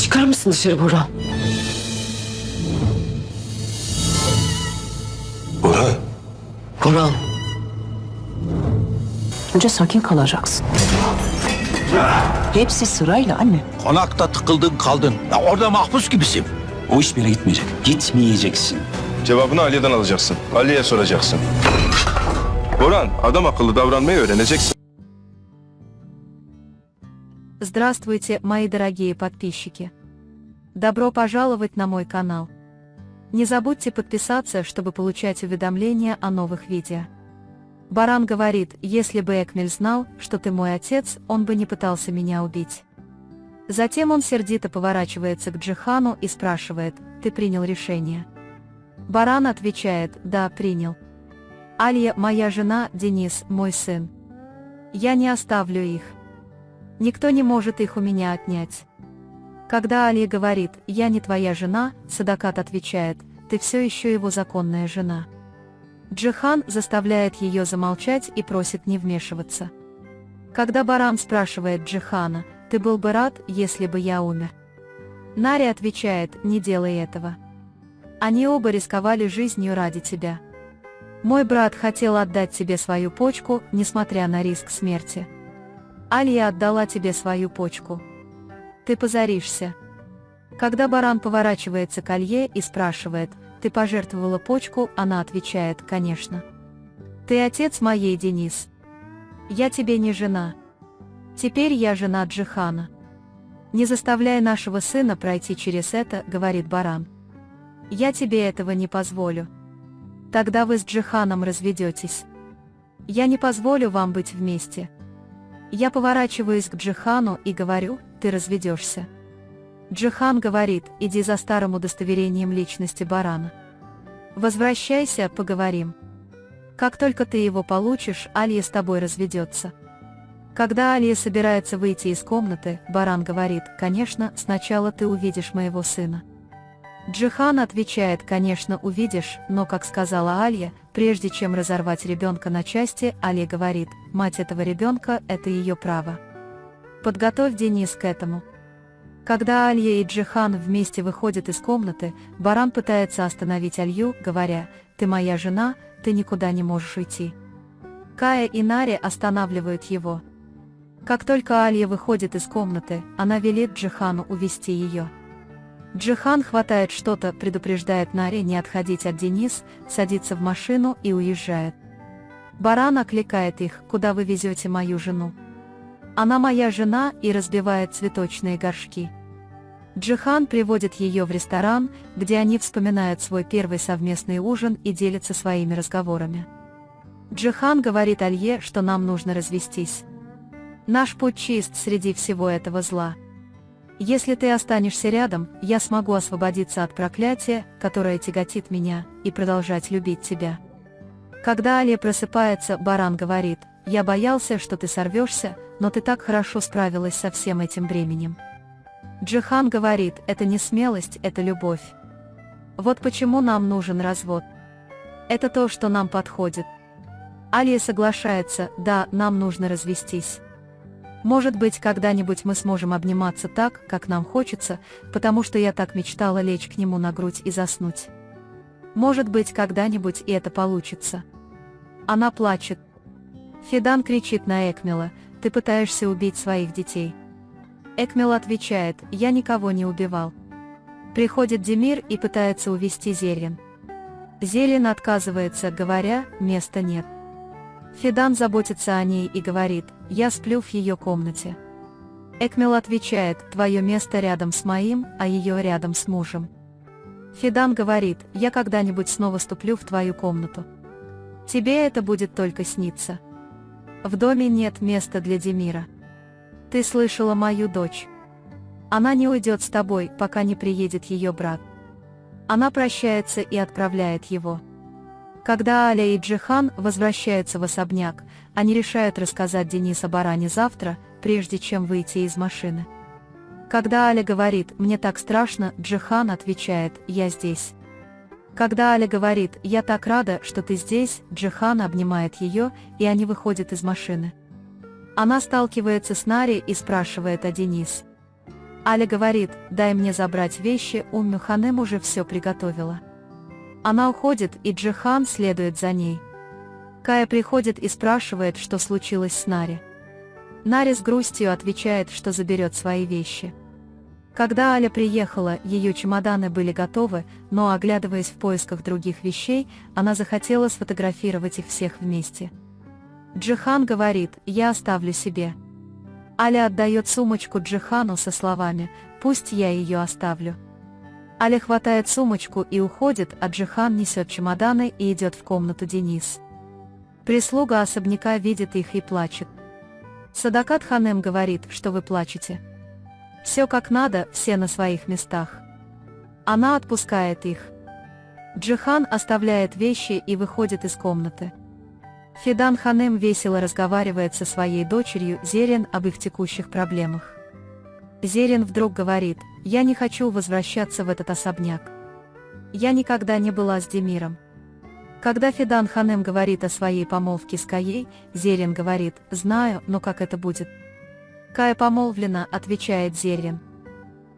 Çıkar mısın dışarı Burhan? Burhan. Burhan. Önce sakin kalacaksın. Hepsi sırayla anne. Konakta tıkıldın kaldın. Ya orada mahpus gibisin. O hiçbir yere gitmeyecek. Gitmeyeceksin. Cevabını Aliye'den alacaksın. Aliye'ye soracaksın. Burhan, adam akıllı davranmayı öğreneceksin. Здравствуйте, мои дорогие подписчики! Добро пожаловать на мой канал. Не забудьте подписаться, чтобы получать уведомления о новых видео. Баран говорит, если бы Экмель знал, что ты мой отец, он бы не пытался меня убить. Затем он сердито поворачивается к Джихану и спрашивает, ты принял решение? Баран отвечает, да, принял. Алия моя жена, Денис мой сын. Я не оставлю их. Никто не может их у меня отнять. Когда Алия говорит, я не твоя жена, Садакат отвечает, ты все еще его законная жена. Джихан заставляет ее замолчать и просит не вмешиваться. Когда Баран спрашивает Джихана, ты был бы рад, если бы я умер? Нари отвечает, не делай этого. Они оба рисковали жизнью ради тебя. Мой брат хотел отдать тебе свою почку, несмотря на риск смерти. Алия отдала тебе свою почку. Ты позоришься. Когда Баран поворачивается к Алье и спрашивает, ты пожертвовала почку, она отвечает, конечно. Ты отец моей, Денис. Я тебе не жена. Теперь я жена Джихана. Не заставляй нашего сына пройти через это, говорит Баран. Я тебе этого не позволю. Тогда вы с Джиханом разведетесь. Я не позволю вам быть вместе. Я поворачиваюсь к Джихану и говорю, ты разведешься. Джихан говорит, иди за старым удостоверением личности Барана. Возвращайся, поговорим. Как только ты его получишь, Алия с тобой разведется. Когда Алия собирается выйти из комнаты, Баран говорит, конечно, сначала ты увидишь моего сына. Джихан отвечает, конечно, увидишь, но, как сказала Алия, прежде чем разорвать ребенка на части, Алия говорит, мать этого ребенка – это ее право. Подготовь Денис к этому. Когда Алия и Джихан вместе выходят из комнаты, Баран пытается остановить Алью, говоря, ты моя жена, ты никуда не можешь уйти. Кая и Нари останавливают его. Как только Алия выходит из комнаты, она велит Джихану увести ее. Джихан хватает что-то, предупреждает Нари не отходить от Денис, садится в машину и уезжает. Баран окликает их, куда вы везете мою жену? Она моя жена, и разбивает цветочные горшки. Джихан приводит ее в ресторан, где они вспоминают свой первый совместный ужин и делятся своими разговорами. Джихан говорит Алье, что нам нужно развестись. Наш путь чист среди всего этого зла. Если ты останешься рядом, я смогу освободиться от проклятия, которое тяготит меня, и продолжать любить тебя. Когда Алия просыпается, Баран говорит, я боялся, что ты сорвешься, но ты так хорошо справилась со всем этим бременем. Джихан говорит, это не смелость, это любовь. Вот почему нам нужен развод. Это то, что нам подходит. Алия соглашается, да, нам нужно развестись. Может быть, когда-нибудь мы сможем обниматься так, как нам хочется, потому что я так мечтала лечь к нему на грудь и заснуть. Может быть, когда-нибудь и это получится. Она плачет. Фидан кричит на Экмела, ты пытаешься убить своих детей. Экмел отвечает, я никого не убивал. Приходит Демир и пытается увести Зелен. Зелен отказывается, говоря, места нет. Фидан заботится о ней и говорит, я сплю в ее комнате. Экмел отвечает, твое место рядом с моим, а ее рядом с мужем. Фидан говорит, я когда-нибудь снова ступлю в твою комнату. Тебе это будет только сниться. В доме нет места для Демира. Ты слышала мою дочь. Она не уйдет с тобой, пока не приедет ее брат. Она прощается и отправляет его. Когда Аля и Джихан возвращаются в особняк, они решают рассказать Денису о Баране завтра, прежде чем выйти из машины. Когда Аля говорит, мне так страшно, Джихан отвечает, я здесь. Когда Аля говорит, я так рада, что ты здесь, Джихан обнимает ее, и они выходят из машины. Она сталкивается с Нари и спрашивает о Денис. Аля говорит, дай мне забрать вещи, Умму Ханем уже все приготовила. Она уходит, и Джихан следует за ней. Кая приходит и спрашивает, что случилось с Нари. Нари с грустью отвечает, что заберет свои вещи. Когда Аля приехала, ее чемоданы были готовы, но, оглядываясь в поисках других вещей, она захотела сфотографировать их всех вместе. Джихан говорит, я оставлю себе. Аля отдает сумочку Джихану со словами, пусть я ее оставлю. Аля хватает сумочку и уходит, а Джихан несет чемоданы и идет в комнату Денис. Прислуга особняка видит их и плачет. Садакат Ханем говорит, что вы плачете. Все как надо, все на своих местах. Она отпускает их. Джихан оставляет вещи и выходит из комнаты. Фидан Ханем весело разговаривает со своей дочерью Зерин об их текущих проблемах. Зерин вдруг говорит, я не хочу возвращаться в этот особняк. Я никогда не была с Демиром. Когда Фидан Ханем говорит о своей помолвке с Каей, Зерин говорит, знаю, но как это будет? Кая помолвлена, отвечает Зерин.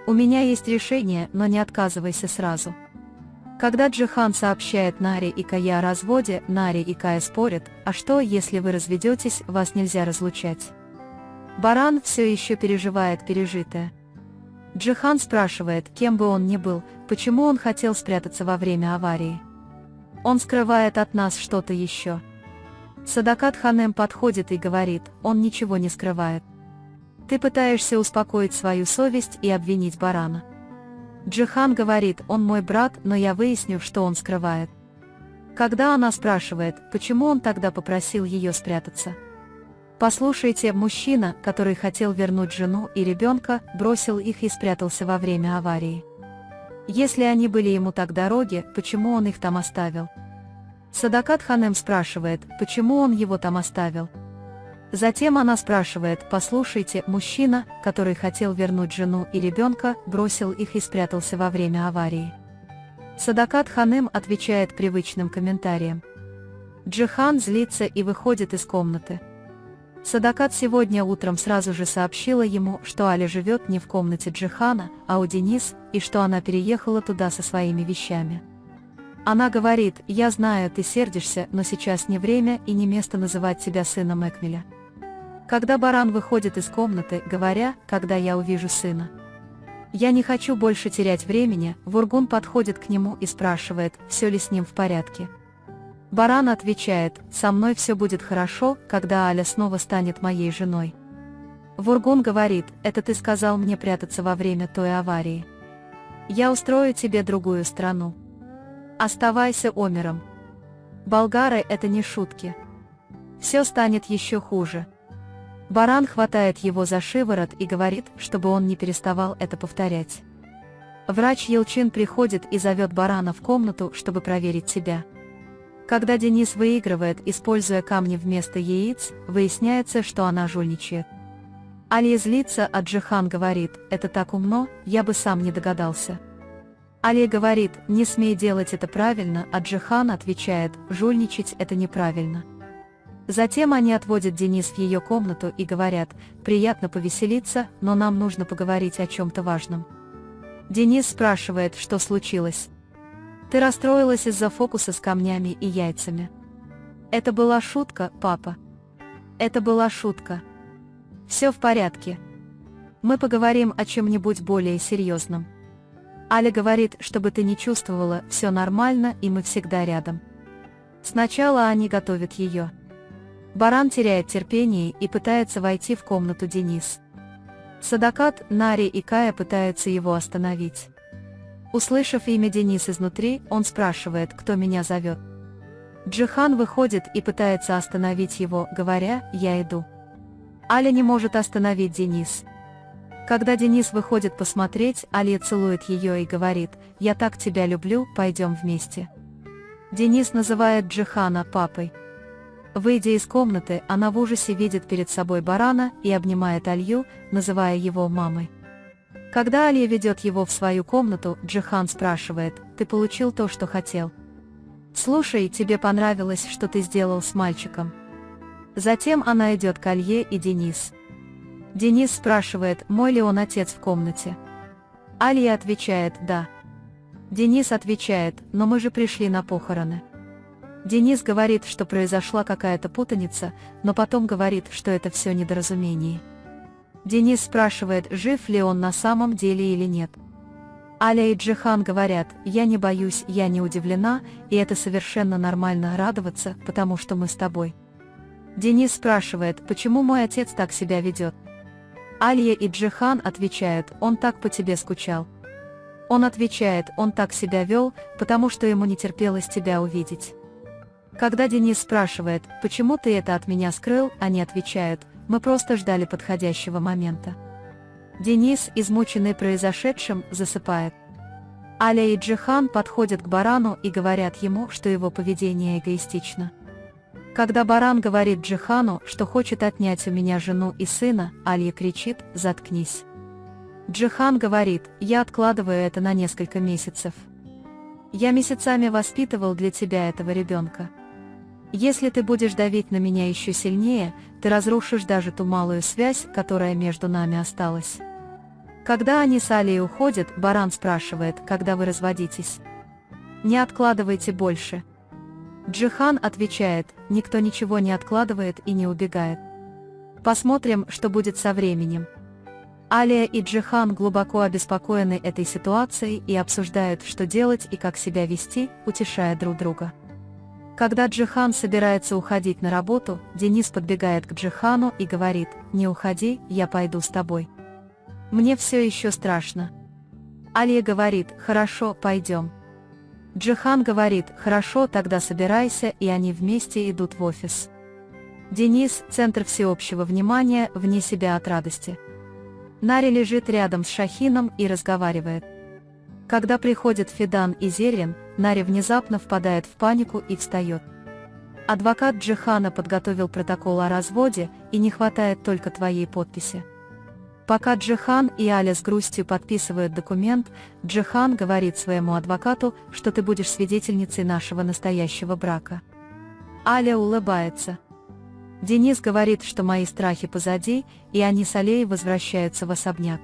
У меня есть решение, но не отказывайся сразу. Когда Джихан сообщает Наре и Кае о разводе, Наре и Кая спорят, а что, если вы разведетесь, вас нельзя разлучать. Баран все еще переживает пережитое. Джихан спрашивает, кем бы он ни был, почему он хотел спрятаться во время аварии. Он скрывает от нас что-то еще. Садакат Ханем подходит и говорит, он ничего не скрывает. Ты пытаешься успокоить свою совесть и обвинить Барана. Джихан говорит, он мой брат, но я выясню, что он скрывает. Когда она спрашивает, почему он тогда попросил ее спрятаться. Послушайте, мужчина, который хотел вернуть жену и ребенка, бросил их и спрятался во время аварии. Если они были ему так дороги, почему он их там оставил? Садакат Ханем спрашивает, почему он его там оставил. Затем она спрашивает, послушайте, мужчина, который хотел вернуть жену и ребенка, бросил их и спрятался во время аварии. Садакат Ханем отвечает привычным комментарием. Джихан злится и выходит из комнаты. Садакат сегодня утром сразу же сообщила ему, что Аля живет не в комнате Джихана, а у Денис, и что она переехала туда со своими вещами. Она говорит, я знаю, ты сердишься, но сейчас не время и не место называть тебя сыном Экмеля. Когда Баран выходит из комнаты, говоря, когда я увижу сына. Я не хочу больше терять времени, Вургун подходит к нему и спрашивает, все ли с ним в порядке. Баран отвечает, со мной все будет хорошо, когда Аля снова станет моей женой. Вургун говорит, это ты сказал мне прятаться во время той аварии. Я устрою тебе другую страну. Оставайся омером. Болгары — это не шутки. Все станет еще хуже. Баран хватает его за шиворот и говорит, чтобы он не переставал это повторять. Врач Елчин приходит и зовет Барана в комнату, чтобы проверить себя. Когда Денис выигрывает, используя камни вместо яиц, выясняется, что она жульничает. Али злится, а Джихан говорит, это так умно, я бы сам не догадался. Али говорит, не смей делать это правильно, а Джихан отвечает, жульничать это неправильно. Затем они отводят Денис в ее комнату и говорят, приятно повеселиться, но нам нужно поговорить о чем-то важном. Денис спрашивает, что случилось. Ты расстроилась из-за фокуса с камнями и яйцами. Это была шутка, папа. Это была шутка. Все в порядке. Мы поговорим о чем-нибудь более серьезном. Аля говорит, чтобы ты не чувствовала, все нормально и мы всегда рядом. Сначала они готовят ее. Баран теряет терпение и пытается войти в комнату Денис. Садакат, Нари и Кая пытаются его остановить. Услышав имя Денис изнутри, он спрашивает, кто меня зовет. Джихан выходит и пытается остановить его, говоря, я иду. Аля не может остановить Денис. Когда Денис выходит посмотреть, Аля целует ее и говорит, я так тебя люблю, пойдем вместе. Денис называет Джихана папой. Выйдя из комнаты, она в ужасе видит перед собой Барана и обнимает Алью, называя его мамой. Когда Алия ведет его в свою комнату, Джихан спрашивает, ты получил то, что хотел? Слушай, тебе понравилось, что ты сделал с мальчиком? Затем она идет к Алье и Денис. Денис спрашивает, мой ли он отец в комнате. Алия отвечает «да». Денис отвечает, но мы же пришли на похороны. Денис говорит, что произошла какая-то путаница, но потом говорит, что это все недоразумение. Денис спрашивает, жив ли он на самом деле или нет. Аля и Джихан говорят, я не боюсь, я не удивлена, и это совершенно нормально радоваться, потому что мы с тобой. Денис спрашивает, почему мой отец так себя ведет. Алия и Джихан отвечают, он так по тебе скучал. Он отвечает, он так себя вел, потому что ему не терпелось тебя увидеть. Когда Денис спрашивает, почему ты это от меня скрыл, они отвечают, мы просто ждали подходящего момента. Денис, измученный произошедшим, засыпает. Аля и Джихан подходят к Барану и говорят ему, что его поведение эгоистично. Когда Баран говорит Джихану, что хочет отнять у меня жену и сына, Алья кричит «заткнись». Джихан говорит, я откладываю это на несколько месяцев. Я месяцами воспитывал для тебя этого ребенка. Если ты будешь давить на меня еще сильнее, ты разрушишь даже ту малую связь, которая между нами осталась. Когда они с Алией уходят, Баран спрашивает, когда вы разводитесь. Не откладывайте больше. Джихан отвечает, никто ничего не откладывает и не убегает. Посмотрим, что будет со временем. Алия и Джихан глубоко обеспокоены этой ситуацией и обсуждают, что делать и как себя вести, утешая друг друга. Когда Джихан собирается уходить на работу, Денис подбегает к Джихану и говорит, не уходи, я пойду с тобой. Мне все еще страшно. Алия говорит, хорошо, пойдем. Джихан говорит, хорошо, тогда собирайся, и они вместе идут в офис. Денис, центр всеобщего внимания, вне себя от радости. Нари лежит рядом с Шахином и разговаривает. Когда приходят Фидан и Зерин, Нари внезапно впадает в панику и встает. Адвокат Джихана подготовил протокол о разводе, и не хватает только твоей подписи. Пока Джихан и Аля с грустью подписывают документ, Джихан говорит своему адвокату, что ты будешь свидетельницей нашего настоящего брака. Аля улыбается. Денис говорит, что мои страхи позади, и они с Алей возвращаются в особняк.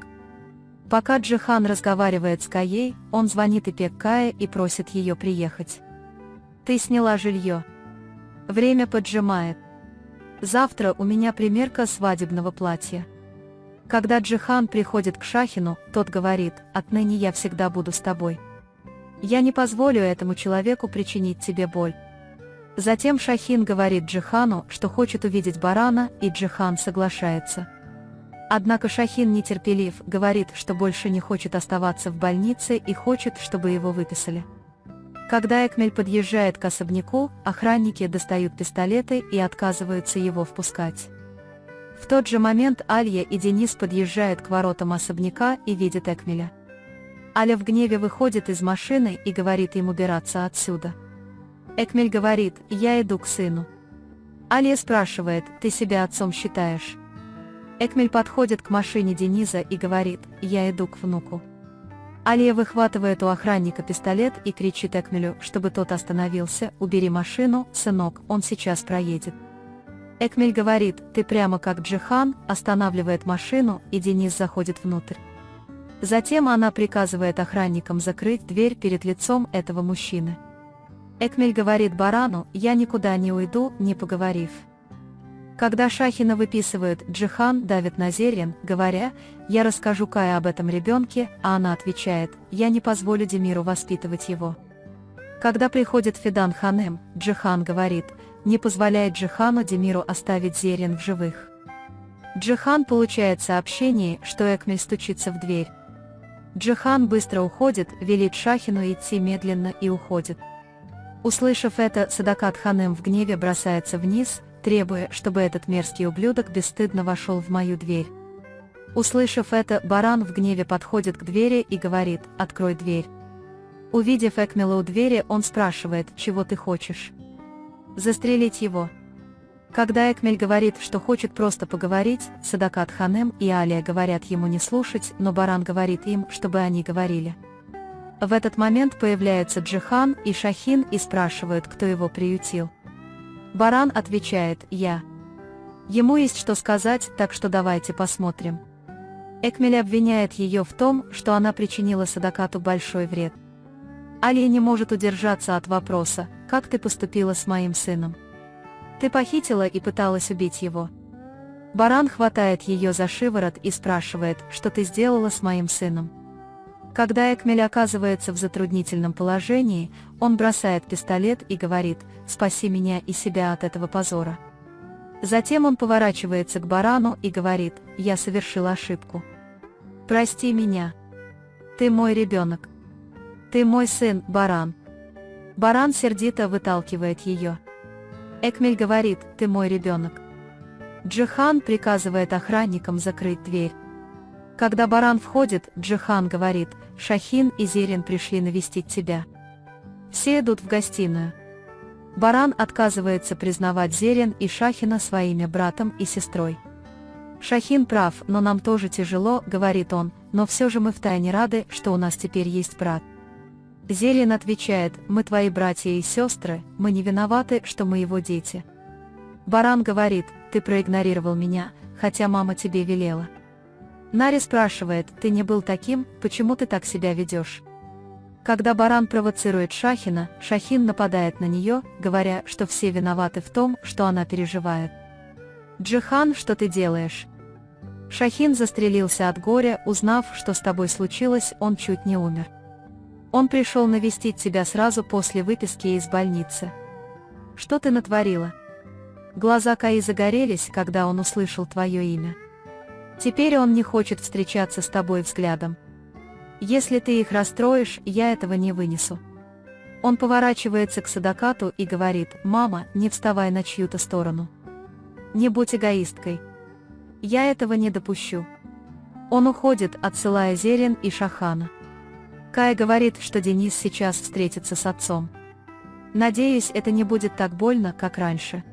Пока Джихан разговаривает с Каей, он звонит Ипек Кае и просит ее приехать. Ты сняла жилье. Время поджимает. Завтра у меня примерка свадебного платья. Когда Джихан приходит к Шахину, тот говорит, отныне я всегда буду с тобой. Я не позволю этому человеку причинить тебе боль. Затем Шахин говорит Джихану, что хочет увидеть Барана, и Джихан соглашается. Однако Шахин нетерпелив, говорит, что больше не хочет оставаться в больнице и хочет, чтобы его выписали. Когда Экмель подъезжает к особняку, охранники достают пистолеты и отказываются его впускать. В тот же момент Алья и Денис подъезжают к воротам особняка и видят Экмеля. Аля в гневе выходит из машины и говорит им убираться отсюда. Экмель говорит, я иду к сыну. Алия спрашивает, ты себя отцом считаешь? Экмель подходит к машине Дениса и говорит, я иду к внуку. Алия выхватывает у охранника пистолет и кричит Экмелю, чтобы тот остановился, убери машину, сынок, он сейчас проедет. Экмель говорит, ты прямо как Джихан, останавливает машину, и Денис заходит внутрь. Затем она приказывает охранникам закрыть дверь перед лицом этого мужчины. Экмель говорит Барану, я никуда не уйду, не поговорив. Когда Шахина выписывают, Джихан давит на Зерин, говоря, я расскажу Кае об этом ребенке, а она отвечает, я не позволю Демиру воспитывать его. Когда приходит Фидан Ханем, Джихан говорит, не позволяет Джихану Демиру оставить Зерин в живых. Джихан получает сообщение, что Экмель стучится в дверь. Джихан быстро уходит, велит Шахину идти медленно и уходит. Услышав это, Садакат Ханем в гневе бросается вниз, требуя, чтобы этот мерзкий ублюдок бесстыдно вошел в мою дверь. Услышав это, Баран в гневе подходит к двери и говорит, открой дверь. Увидев Экмела у двери, он спрашивает, чего ты хочешь? Застрелить его. Когда Экмель говорит, что хочет просто поговорить, Садакат Ханем и Алия говорят ему не слушать, но Баран говорит им, чтобы они говорили. В этот момент появляются Джихан и Шахин и спрашивают, кто его приютил. Баран отвечает, я. Ему есть что сказать, так что давайте посмотрим. Экмель обвиняет ее в том, что она причинила Садакату большой вред. Алия не может удержаться от вопроса: «Как ты поступила с моим сыном? Ты похитила и пыталась убить его». Баран хватает ее за шиворот и спрашивает: «Что ты сделала с моим сыном?» Когда Экмель оказывается в затруднительном положении, он бросает пистолет и говорит: «Спаси меня и себя от этого позора». Затем он поворачивается к Барану и говорит: «Я совершил ошибку. Прости меня. Ты мой ребенок. Ты мой сын, Баран». Баран сердито выталкивает ее. Экмель говорит: «Ты мой ребенок». Джихан приказывает охранникам закрыть дверь. Когда Баран входит, Джихан говорит: «Шахин и Зерин пришли навестить тебя». Все идут в гостиную. Баран отказывается признавать Зерин и Шахина своими братом и сестрой. «Шахин прав, но нам тоже тяжело», — говорит он, «но все же мы втайне рады, что у нас теперь есть брат». Зерин отвечает: «Мы твои братья и сестры, мы не виноваты, что мы его дети». Баран говорит: «Ты проигнорировал меня, хотя мама тебе велела». Нари спрашивает: «Ты не был таким, почему ты так себя ведешь?» Когда Баран провоцирует Шахина, Шахин нападает на нее, говоря, что все виноваты в том, что она переживает. «Джихан, что ты делаешь?» Шахин застрелился от горя, узнав, что с тобой случилось, он чуть не умер. Он пришел навестить тебя сразу после выписки из больницы. Что ты натворила? Глаза Каи загорелись, когда он услышал твое имя. Теперь он не хочет встречаться с тобой взглядом. Если ты их расстроишь, я этого не вынесу. Он поворачивается к Садакату и говорит: «Мама, не вставай на чью-то сторону. Не будь эгоисткой. Я этого не допущу». Он уходит, отсылая Зерин и Шахана. Кая говорит, что Денис сейчас встретится с отцом. «Надеюсь, это не будет так больно, как раньше».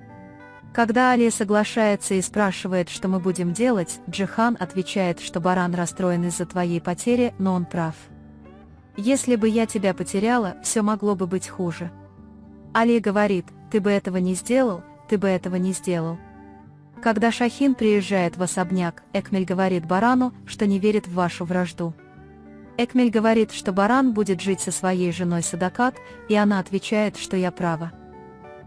Когда Алия соглашается и спрашивает, что мы будем делать, Джихан отвечает, что Баран расстроен из-за твоей потери, но он прав. «Если бы я тебя потеряла, все могло бы быть хуже». Алия говорит: «Ты бы этого не сделал, ты бы этого не сделал». Когда Шахин приезжает в особняк, Экмель говорит Барану, что не верит в вашу вражду. Экмель говорит, что Баран будет жить со своей женой Садакат, и она отвечает, что я права.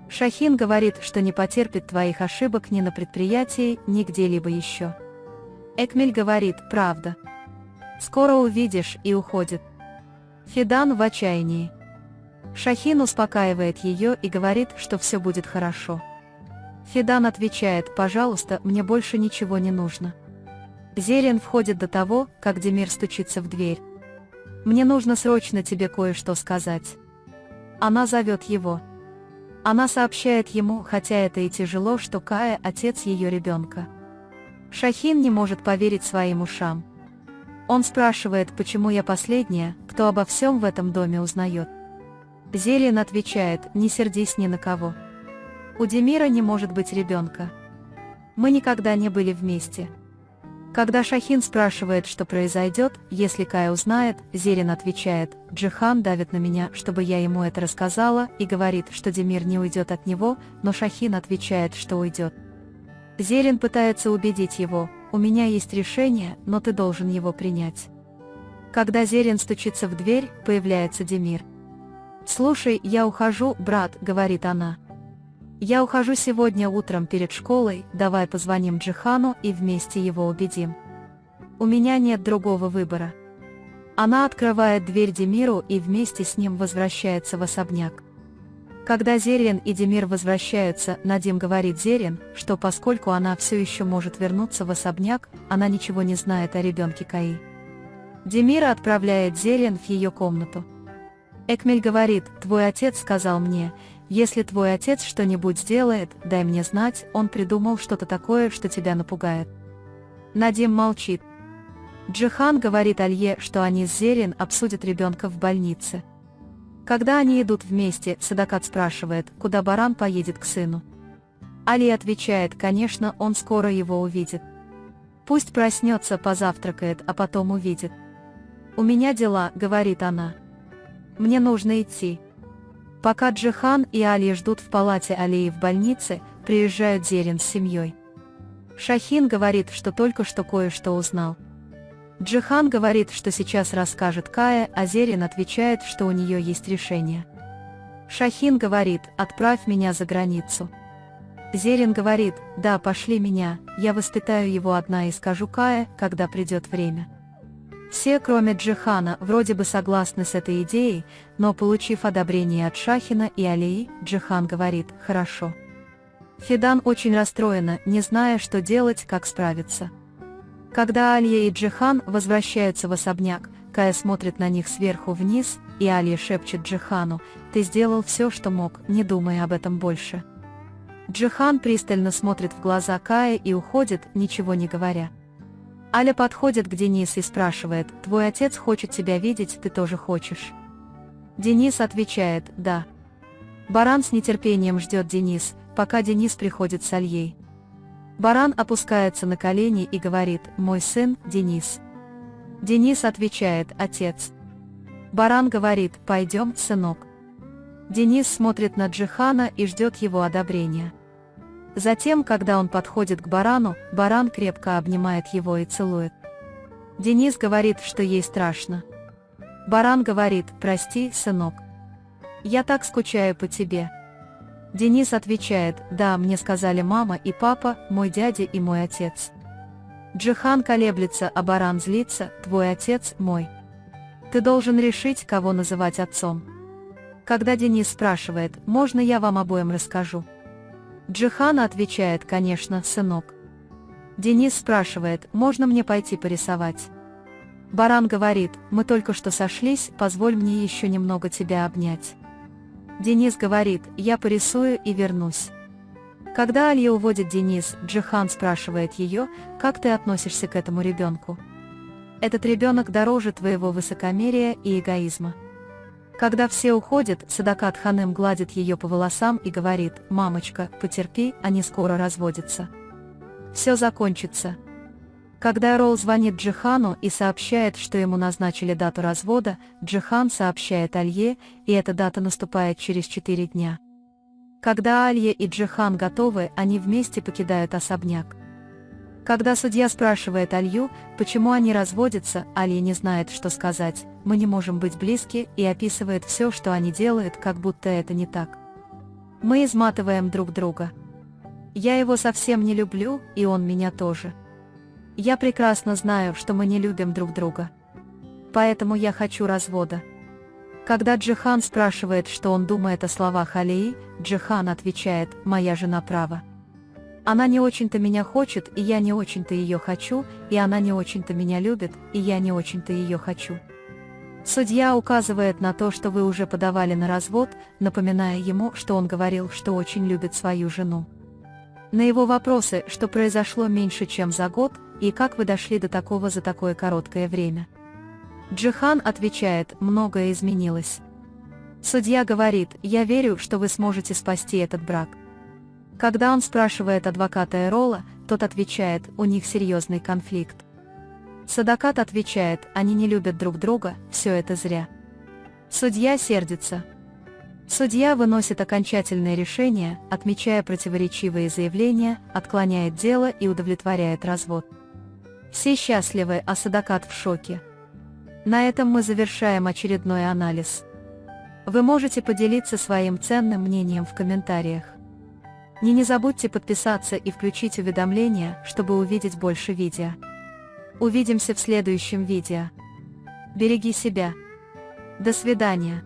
Шахин говорит, что не потерпит твоих ошибок ни на предприятии, ни где-либо еще. Экмель говорит: «Правда. Скоро увидишь», и уходит. Фидан в отчаянии. Шахин успокаивает ее и говорит, что все будет хорошо. Фидан отвечает: «Пожалуйста, мне больше ничего не нужно». Зерин входит до того, как Демир стучится в дверь. «Мне нужно срочно тебе кое-что сказать». Она зовет его. Она сообщает ему, хотя это и тяжело, что Кая – отец ее ребенка. Шахин не может поверить своим ушам. Он спрашивает, почему я последняя, кто обо всем в этом доме узнает. Зерин отвечает: «Не сердись ни на кого. У Демира не может быть ребенка. Мы никогда не были вместе». Когда Шахин спрашивает, что произойдет, если Кая узнает, Зерин отвечает: «Джихан давит на меня, чтобы я ему это рассказала, и говорит, что Демир не уйдет от него, но Шахин отвечает, что уйдет». Зерин пытается убедить его: «У меня есть решение, но ты должен его принять». Когда Зерин стучится в дверь, появляется Демир. «Слушай, я ухожу, брат», — говорит она. «Я ухожу сегодня утром перед школой, давай позвоним Джихану и вместе его убедим. У меня нет другого выбора». Она открывает дверь Демиру и вместе с ним возвращается в особняк. Когда Зерин и Демир возвращаются, Надим говорит Зерин, что поскольку она все еще может вернуться в особняк, она ничего не знает о ребенке Каи. Демир отправляет Зерин в ее комнату. Экмель говорит: «Твой отец сказал мне, если твой отец что-нибудь сделает, дай мне знать, он придумал что-то такое, что тебя напугает». Надим молчит. Джихан говорит Алье, что они с Зерин обсудят ребенка в больнице. Когда они идут вместе, Садакат спрашивает, куда Баран поедет к сыну. Али отвечает: «Конечно, он скоро его увидит. Пусть проснется, позавтракает, а потом увидит». «У меня дела», — говорит она. «Мне нужно идти». Пока Джихан и Али ждут в палате Алии в больнице, приезжают Зерин с семьей. Шахин говорит, что только что кое-что узнал. Джихан говорит, что сейчас расскажет Кае, а Зерин отвечает, что у нее есть решение. Шахин говорит: «Отправь меня за границу». Зерин говорит: «Да, пошли меня, я воспитаю его одна и скажу Кае, когда придет время». Все, кроме Джихана, вроде бы согласны с этой идеей, но, получив одобрение от Шахина и Алии, Джихан говорит: «Хорошо». Фидан очень расстроена, не зная, что делать, как справиться. Когда Алия и Джихан возвращаются в особняк, Кая смотрит на них сверху вниз, и Алия шепчет Джихану: «Ты сделал все, что мог, не думай об этом больше». Джихан пристально смотрит в глаза Кая и уходит, ничего не говоря. Аля подходит к Денис и спрашивает: «Твой отец хочет тебя видеть, ты тоже хочешь?» Денис отвечает: «Да». Баран с нетерпением ждет Денис, пока Денис приходит с Альей. Баран опускается на колени и говорит: «Мой сын, Денис». Денис отвечает: «Отец». Баран говорит: «Пойдем, сынок». Денис смотрит на Джихана и ждет его одобрения. Затем, когда он подходит к Барану, Баран крепко обнимает его и целует. Денис говорит, что ей страшно. Баран говорит: «Прости, сынок. Я так скучаю по тебе». Денис отвечает: «Да, мне сказали мама и папа, мой дядя и мой отец». Джихан колеблется, а Баран злится: «Твой отец мой. Ты должен решить, кого называть отцом». Когда Денис спрашивает: «Можно я вам обоим расскажу?» Джихан отвечает: «Конечно, сынок». Денис спрашивает: «Можно мне пойти порисовать?» Баран говорит: «Мы только что сошлись, позволь мне еще немного тебя обнять». Денис говорит: «Я порисую и вернусь». Когда Алия уводит Денис, Джихан спрашивает ее: «Как ты относишься к этому ребенку? Этот ребенок дороже твоего высокомерия и эгоизма». Когда все уходят, Садакат Ханым гладит ее по волосам и говорит: «Мамочка, потерпи, они скоро разводятся. Все закончится». Когда Ролл звонит Джихану и сообщает, что ему назначили дату развода, Джихан сообщает Алье, и эта дата наступает через 4 дня. Когда Алье и Джихан готовы, они вместе покидают особняк. Когда судья спрашивает Алью, почему они разводятся, Алья не знает, что сказать: «Мы не можем быть близки», и описывает все, что они делают, как будто это не так. «Мы изматываем друг друга. Я его совсем не люблю, и он меня тоже. Я прекрасно знаю, что мы не любим друг друга. Поэтому я хочу развода». Когда Джихан спрашивает, что он думает о словах Алии, Джихан отвечает: «Моя жена права. Она не очень-то меня хочет, и я не очень-то ее хочу, и она не очень-то меня любит, и я не очень-то ее хочу». Судья указывает на то, что вы уже подавали на развод, напоминая ему, что он говорил, что очень любит свою жену. На его вопросы, что произошло меньше, чем за год, и как вы дошли до такого за такое короткое время, Джихан отвечает: «Многое изменилось». Судья говорит: «Я верю, что вы сможете спасти этот брак». Когда он спрашивает адвоката Эрола, тот отвечает: «У них серьезный конфликт». Садакат отвечает: «Они не любят друг друга, все это зря». Судья сердится. Судья выносит окончательное решение, отмечая противоречивые заявления, отклоняет дело и удовлетворяет развод. Все счастливы, а Садакат в шоке. На этом мы завершаем очередной анализ. Вы можете поделиться своим ценным мнением в комментариях. Не забудьте подписаться и включить уведомления, чтобы увидеть больше видео. Увидимся в следующем видео. Береги себя. До свидания.